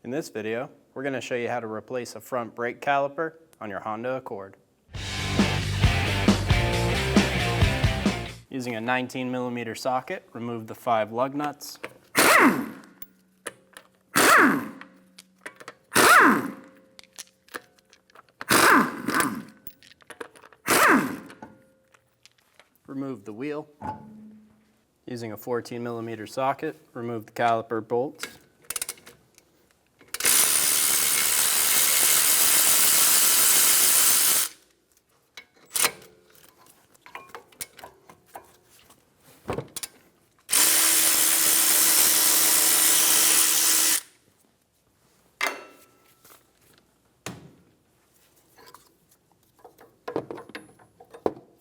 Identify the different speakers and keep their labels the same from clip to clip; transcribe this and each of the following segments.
Speaker 1: In this video, we're going to show you how to replace a front brake caliper on your Honda Accord. Using a 19mm socket, remove the 5 lug nuts. Remove the wheel. Using a 14mm socket, remove the caliper bolts.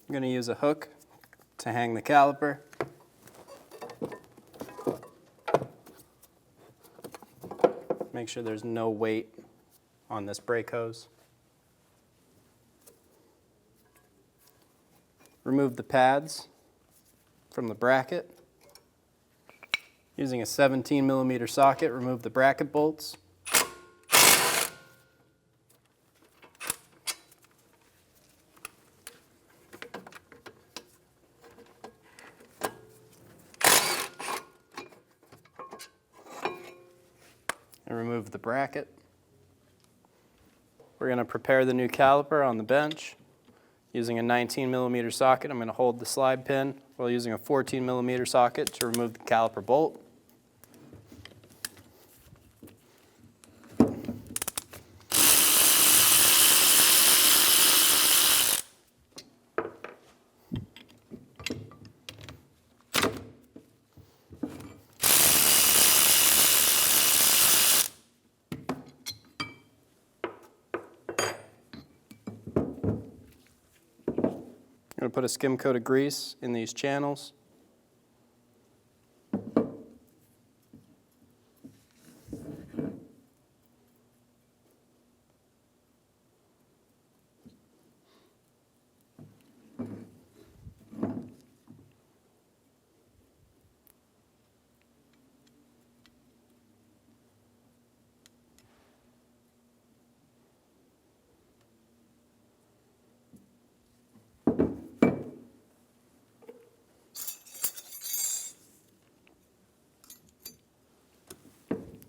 Speaker 1: I'm going to use a hook to hang the caliper. Make sure there's no weight on this brake hose. Remove the pads from the bracket. Using a 17mm socket, remove the bracket bolts. And remove the bracket. We're going to prepare the new caliper on the bench. Using a 19mm socket, I'm going to hold the slide pin while using a 14mm socket to remove the caliper bolt. I'm going to put a skim coat of grease in these channels.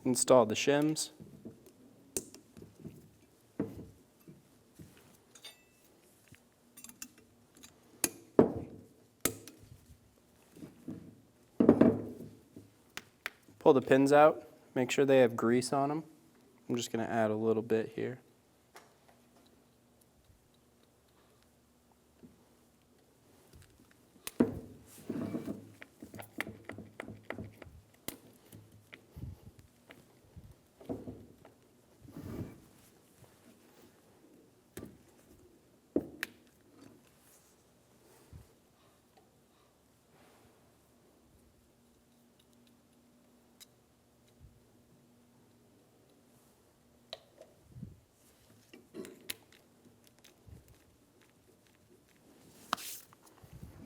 Speaker 1: Install the shims. Pull the pins out. Make sure they have grease on them. I'm just going to add a little bit here.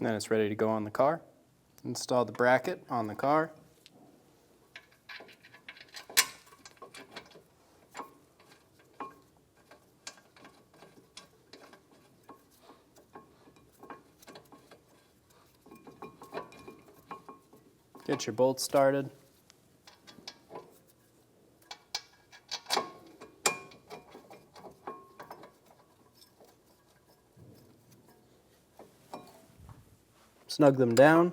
Speaker 1: And then it's ready to go on the car. Install the bracket on the car. Get your bolts started. Snug them down.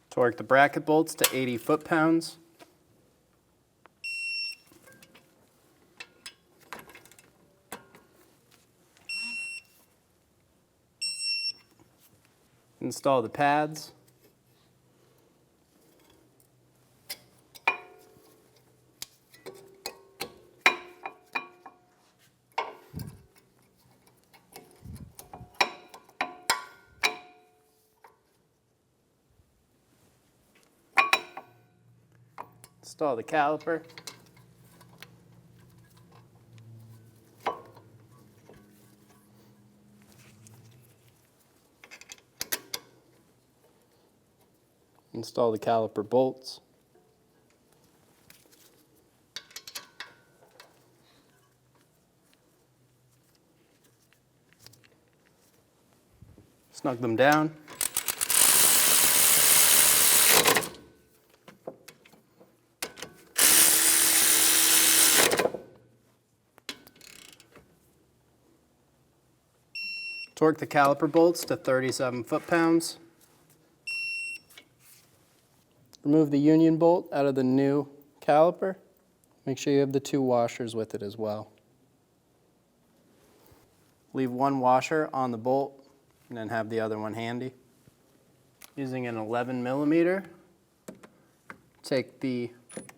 Speaker 1: Torque the bracket bolts to 80 foot-pounds. Install the pads. Install the caliper. Install the caliper bolts. Snug them down. Torque the caliper bolts to 37 foot-pounds. Remove the union bolt out of the new caliper. Make sure you have the 2 washers with it as well. Leave 1 washer on the bolt and then have the other one handy. Using an 11 millimeter, take the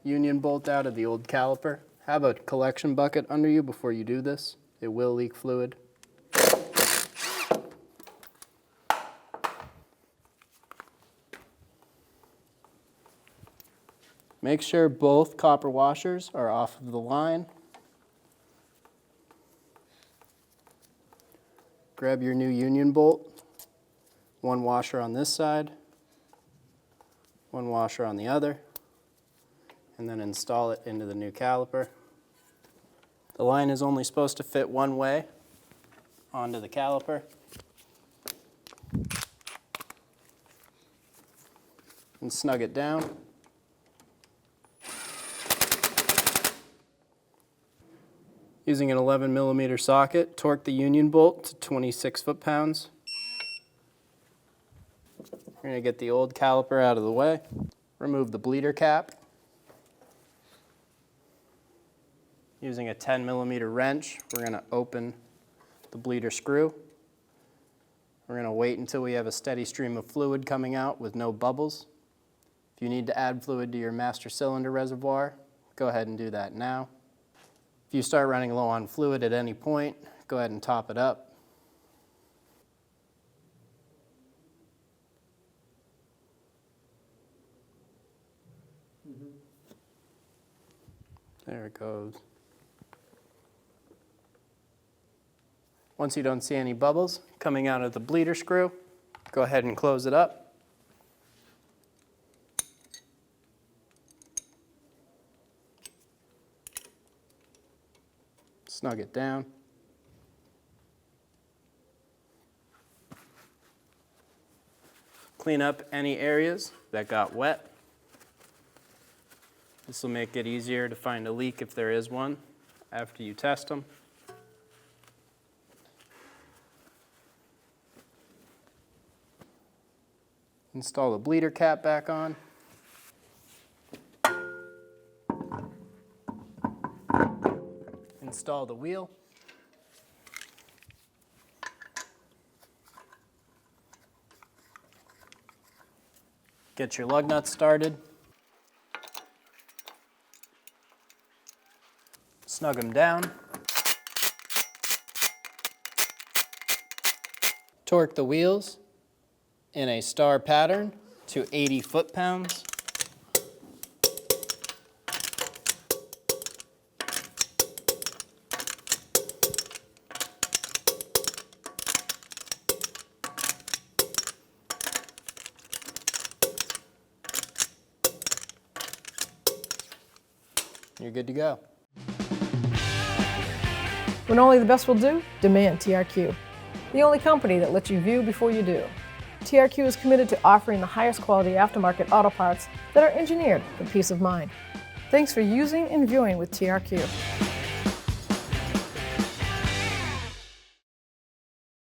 Speaker 1: union bolt out of the old caliper. Have a collection bucket under you before you do this. It will leak fluid. Make sure both copper washers are off of the line. Grab your new union bolt, 1 washer on this side, 1 washer on the other, and then install it into the new caliper. The line is only supposed to fit one way onto the caliper. And snug it down. Using an 11 millimeter socket, torque the union bolt to 26 foot-pounds. We're going to get the old caliper out of the way. Remove the bleeder cap. Using a 10 millimeter wrench, we're going to open the bleeder screw. We're going to wait until we have a steady stream of fluid coming out with no bubbles. If you need to add fluid to your master cylinder reservoir, go ahead and do that now. If you start running low on fluid at any point, go ahead and top it up. There it goes. Once you don't see any bubbles coming out of the bleeder screw, go ahead and close it up. Snug it down. Clean up any areas that got wet. This will make it easier to find a leak if there is one after you test them. Install the bleeder cap back on. Install the wheel. Get your lug nuts started. Snug them down. Torque the wheels in a star pattern to 80 foot-pounds. You're good to go.
Speaker 2: When only the best will do, demand TRQ. The only company that lets you view before you do. TRQ is committed to offering the highest quality aftermarket auto parts that are engineered for peace of mind. Thanks for using and viewing with TRQ.